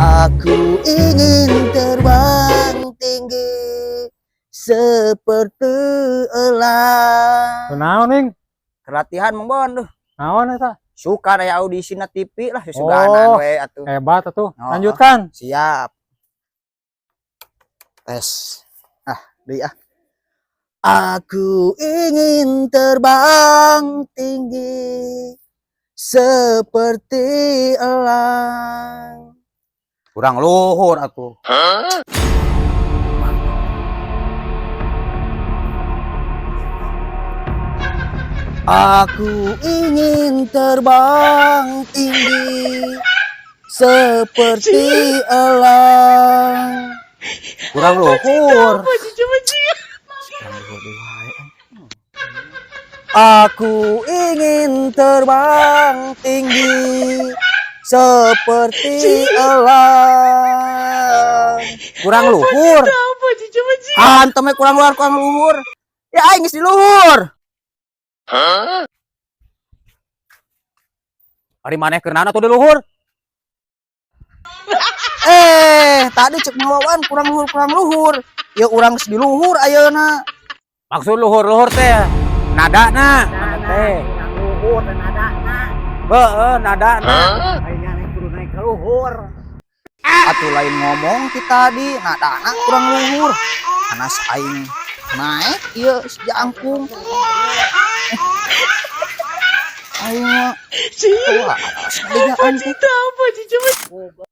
Aku ingin terbang tinggi seperti elang. Naon ning? Latihan Mang Bon tuh. Naon eta? Suka aya audisi na TV lah suganan we atuh. Hebat atuh. Oh, Lanjutkan. Siap. Tes. Deui ah. Aku ingin terbang tinggi seperti elang. Kurang luhur atuh. Aku ingin terbang tinggi seperti elang. Kurang luhur. Aku ingin terbang tinggi seperti elang. Kurang luhur. Hantem kurang luhur. Ya aing geus di luhur. Ari maneh keunana tuh di luhur? Tadi cek ngawawan kurang luhur. Ya urang geus di luhur ayeuna. Maksud luhur teh nadana. Teh luhur dan nadana. Heueuh, nadana. Ayeuna naik kudu naik ka luhur. Atuh lain ngomong ti tadi nadana kurang luhur. Panas aing naik ieu jangkung. Ayo,